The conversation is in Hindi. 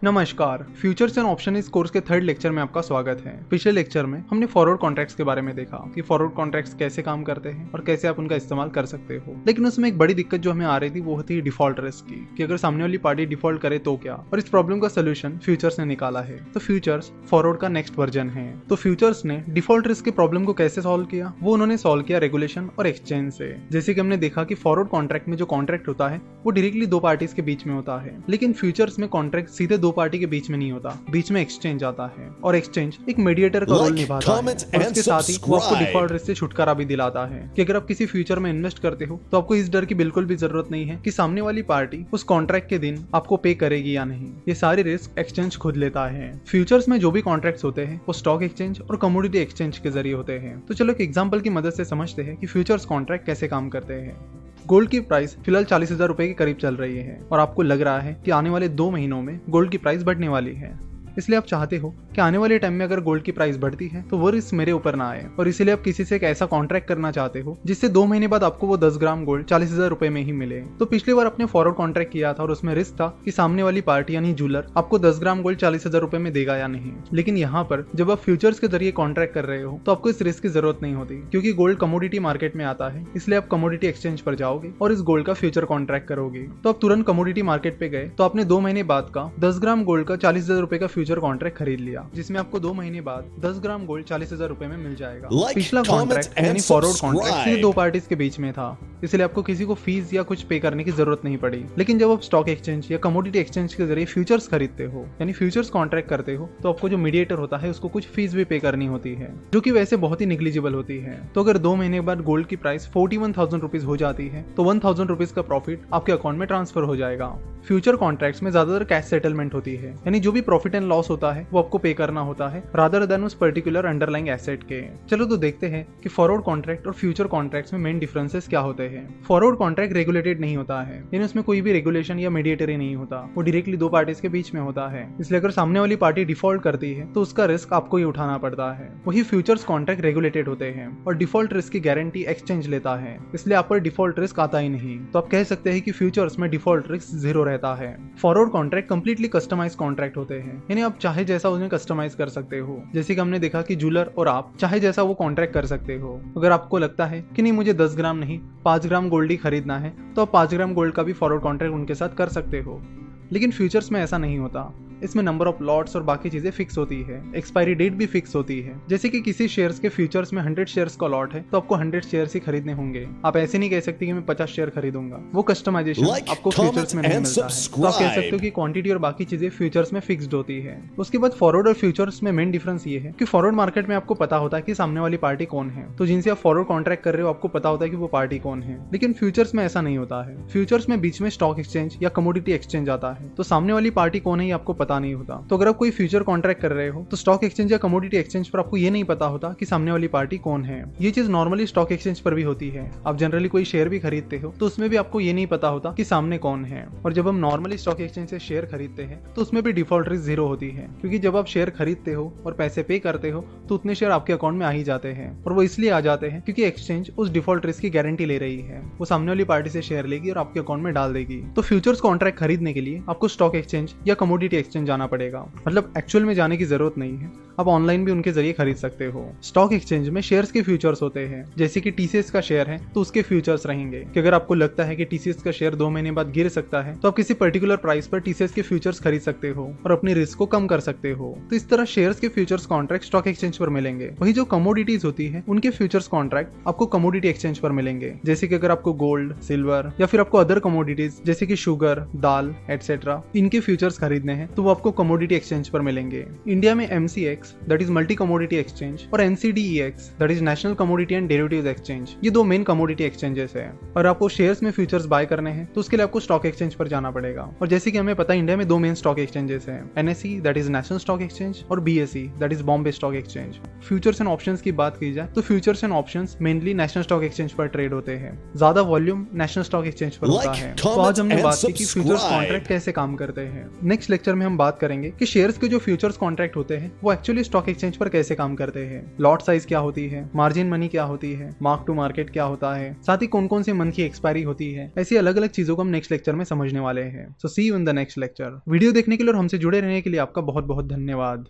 नमस्कार, फ्यूचर्स एंड ऑप्शन इस कोर्स के थर्ड लेक्चर में आपका स्वागत है। पिछले लेक्चर में हमने फॉरवर्ड कॉन्ट्रैक्ट्स के बारे में देखा कि फॉरवर्ड कॉन्ट्रैक्ट्स कैसे काम करते हैं और कैसे आप उनका इस्तेमाल कर सकते हो। लेकिन उसमें एक बड़ी दिक्कत जो हमें आ रही थी वो होती है डिफॉल्ट रिस्क की, कि अगर सामने वाली पार्टी डिफॉल्ट करे तो क्या। और इस प्रॉब्लम का सोल्यूशन फ्यूचर्स ने निकाला है। तो फ्यूचर्स फॉरवर्ड का नेक्स्ट वर्जन है। तो फ्यूचर्स ने डिफॉल्ट रिस्क के प्रॉब्लम को कैसे सॉल्व किया, वो उन्होंने सॉल्व किया रेगुलेशन और एक्सचेंज से। जैसे कि हमने देखा कि फॉरवर्ड कॉन्ट्रैक्ट में जो कॉन्ट्रैक्ट होता है वो डायरेक्टली दो पार्टीज के बीच में होता है, लेकिन फ्यूचर्स में कॉन्ट्रैक्ट सीधे दो पार्टी के बीच में होता, बीच में एक्सचेंज आता है और एक्सचेंज एक मीडिएटर का रोल निभाता है। और उसके साथ ही वो आपको डिफॉल्ट रिस्क से छुटकारा भी दिलाता है कि अगर आप किसी फ्यूचर में इन्वेस्ट करते हो तो आपको इस डर की बिल्कुल भी जरूरत नहीं है कि सामने वाली पार्टी उस कॉन्ट्रैक्ट के दिन आपको पे करेगी या नहीं। ये सारी रिस्क एक्सचेंज खुद लेता है। फ्यूचर्स में जो भी कॉन्ट्रैक्ट्स होते हैं वो स्टॉक एक्सचेंज और कमोडिटी एक्सचेंज के जरिए होते हैं। तो चलो एक एग्जाम्पल की मदद से समझते हैं कि फ्यूचर्स कॉन्ट्रैक्ट कैसे काम करते हैं। गोल्ड की प्राइस फिलहाल 40,000 रुपए के करीब चल रही है और आपको लग रहा है कि आने वाले 2 महीनों में गोल्ड की प्राइस बढ़ने वाली है। इसलिए आप चाहते हो कि आने वाले टाइम में अगर गोल्ड की प्राइस बढ़ती है तो वो रिस्क मेरे ऊपर ना आए, और इसीलिए आप किसी से एक ऐसा कॉन्ट्रैक्ट करना चाहते हो जिससे 2 महीने बाद आपको वो 10 ग्राम गोल्ड 40,000 रुपए में ही मिले। तो पिछली बार आपने फॉरवर्ड कॉन्ट्रैक्ट किया था और उसमें रिस्क था कि सामने वाली पार्टी यानी जूलर आपको 10 ग्राम गोल्ड 40,000 रुपए में देगा या नहीं। लेकिन यहाँ पर जब आप फ्यूचर्स के जरिए कॉन्ट्रैक्ट कर रहे हो तो आपको इस रिस्क की जरूरत नहीं होती, क्योंकि गोल्ड कमोडिटी मार्केट में आता है। इसलिए आप कमोडिटी एक्सचेंज पर जाओगे और इस गोल्ड का फ्यूचर कॉन्ट्रैक्ट करोगे। तो आप तुरंत कमोडिटी मार्केट पे गए तो आपने 2 महीने बाद का 10 ग्राम गोल्ड का 40,000 रुपए का फ्यूचर कॉन्ट्रैक्ट खरीद लिया, जिसमें आपको 2 महीने बाद 10 ग्राम गोल्ड 40,000 रुपए में मिल जाएगा। पिछला कॉन्ट्रैक्ट यानी फॉरवर्ड कॉन्ट्रैक्ट सिर्फ 2 पार्टीज के बीच में था, इसलिए आपको किसी को फीस या कुछ पे करने की जरूरत नहीं पड़ी। लेकिन जब आप स्टॉक एक्सचेंज या कमोडिटी एक्सचेंज के जरिए फ्यूचर्स खरीदते हो यानी फ्यूचर्स कॉन्ट्रैक्ट करते हो तो आपको जो मीडिएटर होता है उसको कुछ फीस भी पे करनी होती है, जो कि वैसे बहुत ही निग्लिजिबल होती है। तो अगर 2 महीने बाद गोल्ड की प्राइस 41,000 रुपीज हो जाती है तो 1,000 रुपीज का प्रॉफिट आपके अकाउंट में ट्रांसफर हो जाएगा। फ्यूचर कॉन्ट्रैक्ट्स में ज्यादातर कैश सेटलमेंट होती है, यानी जो भी प्रॉफिट एंड लॉस होता है वो आपको पे करना होता है रादर देन उस पर्टिकुलर अंडरलाइंग एसेट के। चलो तो देखते हैं कि फॉरवर्ड कॉन्ट्रैक्ट और फ्यूचर कॉन्ट्रैक्ट्स में मेन डिफरेंसेस क्या होते हैं। फॉरवर्ड कॉन्ट्रैक्ट रेगुलेटेड नहीं होता है, यानी उसमें कोई भी रेगुलेशन या मीडिएटर नहीं होता, वो डायरेक्टली 2 पार्टीज के बीच में होता है। इसलिए अगर सामने वाली पार्टी डिफॉल्ट करती है तो उसका रिस्क आपको ही उठाना पड़ता है। वही फ्यूचर्स कॉन्ट्रैक्ट रेगुलेटेड होते हैं और डिफॉल्ट रिस्क की गारंटी एक्सचेंज लेता है, इसलिए आप पर डिफॉल्ट रिस्क आता ही नहीं। तो आप कह सकते हैं कि फ्यूचर्स में डिफॉल्ट रिस्क 0 रहता है। Forward contract completely customize contract होते हैं, यानी आप चाहे जैसा उन्हें कस्टमाइज कर सकते हो। जैसे कि हमने देखा कि जूलर और आप चाहे जैसा वो कॉन्ट्रैक्ट कर सकते हो। अगर आपको लगता है कि नहीं मुझे 10 ग्राम नहीं 5 ग्राम गोल्ड ही खरीदना है तो आप 5 ग्राम गोल्ड का भी फॉरवर्ड कॉन्ट्रैक्ट उनके साथ कर सकते हो। लेकिन फ्यूचर्स में ऐसा नहीं होता। इसमें नंबर ऑफ लॉट्स और बाकी चीजें फिक्स होती है, एक्सपायरी डेट भी फिक्स होती है। जैसे कि किसी शेयर्स के फ्यूचर्स में 100 शेयर्स का लॉट है तो आपको 100 शेयर्स ही खरीदने होंगे। आप ऐसे नहीं कह सकते कि मैं 50 शेयर खरीदूंगा, वो कस्टमाइजेशन आपको फ्यूचर्स में नहीं मिलता है। तो आप कह सकते हो कि क्वांटिटी और बाकी चीजें फ्यूचर्स में फिक्स्ड होती है। उसके बाद फॉरवर्ड और फ्यूचर्स में मेन डिफरेंस ये है कि फॉरवर्ड मार्केट में आपको पता होता है कि सामने वाली पार्टी कौन है, तो जिनसे आप फॉरवर्ड कॉन्ट्रैक्ट कर रहे हो आपको पता होता है कि वो पार्टी कौन है। लेकिन फ्यूचर्स में ऐसा नहीं होता है। फ्यूचर्स में बीच में स्टॉक एक्सचेंज या कमोडिटी एक्सचेंज आता है, तो सामने वाली पार्टी कौन है ये आपको पता नहीं होता। तो अगर आप कोई फ्यूचर कॉन्ट्रैक्ट कर रहे हो तो स्टॉक एक्सचेंज या कमोडिटी एक्सचेंज पर आपको ये नहीं पता होता कि सामने वाली पार्टी कौन है। ये चीज नॉर्मली स्टॉक एक्सचेंज पर भी होती है। आप जनरली कोई शेयर भी खरीदते हो तो उसमें भी आपको ये नहीं पता होता कि सामने कौन है। और जब हम नॉर्मली स्टॉक एक्सचेंज से शेयर खरीदते हैं तो उसमें भी डिफॉल्ट रिस्क 0 होती है, क्योंकि जब आप शेयर खरीदते हो और पैसे पे करते हो तो उतने शेयर आपके अकाउंट में आ ही जाते हैं। और वो इसलिए आ जाते हैं क्योंकि एक्सचेंज उस डिफॉल्ट रिस्क की गारंटी ले रही है। वो सामने वाली पार्टी से शेयर लेगी और आपके अकाउंट में डाल देगी। तो फ्यूचर्स कॉन्ट्रैक्ट खरीदने के लिए आपको स्टॉक एक्सचेंज या कमोडिटी एक्सचेंज जाना पड़ेगा, मतलब एक्चुअल में जाने की जरूरत नहीं है। आप ऑनलाइन भी उनके जरिए खरीद सकते हो। स्टॉक एक्सचेंज में शेयर्स के फ्यूचर्स होते हैं, जैसे कि टीसीएस का शेयर है तो उसके फ्यूचर्स रहेंगे कि अगर आपको लगता है कि टीसीएस का शेयर 2 महीने बाद गिर सकता है तो आप किसी पर्टिकुलर प्राइस पर टीसीएस के फ्यूचर्स खरीद सकते हो और अपनी रिस्क को कम कर सकते हो। तो इस तरह शेयर्स के फ्यूचर्स कॉन्ट्रैक्ट स्टॉक एक्सचेंज पर मिलेंगे। वही जो कमोडिटीज होती है उनके फ्यूचर्स कॉन्ट्रैक्ट आपको कमोडिटी एक्सचेंज पर मिलेंगे। जैसे कि अगर आपको गोल्ड, सिल्वर या फिर आपको अदर कमोडिटीज जैसे कि शुगर, दाल एटसेट्रा इनके फ्यूचर्स खरीदने हैं तो वो आपको कमोडिटी एक्सचेंज पर मिलेंगे। इंडिया में MCX that is multi commodity exchange और NCDEX that is national commodity and derivatives exchange, ये 2 मेन कमोडिटी एक्सचेंजेस है। और आपको शेयर्स में फ्यूचर्स बाय करने हैं तो उसके लिए आपको स्टॉक एक्सचेंज पर जाना पड़ेगा। और जैसे कि हमें पता है इंडिया में 2 मेन स्टॉक एक्सचेंजेस हैं, NSE that is national stock exchange और BSE that is Bombay stock exchange. Futures and options की बात की जाए तो futures and options mainly national stock exchange पर ट्रेड होते हैं, ज्यादा वॉल्यूम नेशनल स्टॉक एक्सचेंज पर होता है। तो आज हमने बात की कि फ्यूचर्स कॉन्ट्रैक्ट कैसे काम करते हैं। नेक्स्ट लेक्चर में हम बात करेंगे कि शेयर्स के जो फ्यूचर्स कॉन्ट्रैक्ट होते हैं वो एक्चुअली वैल्यू स्टॉक एक्सचेंज पर कैसे काम करते हैं, लॉट साइज क्या होती है, मार्जिन मनी क्या होती है, मार्क टू मार्केट क्या होता है, साथ ही कौन कौन से मंथ की एक्सपायरी होती है, ऐसी अलग अलग चीजों को हम नेक्स्ट लेक्चर में समझने वाले हैं। So see you in the next lecture. Video देखने के लिए और हमसे जुड़े रहने के लिए आपका बहुत बहुत धन्यवाद।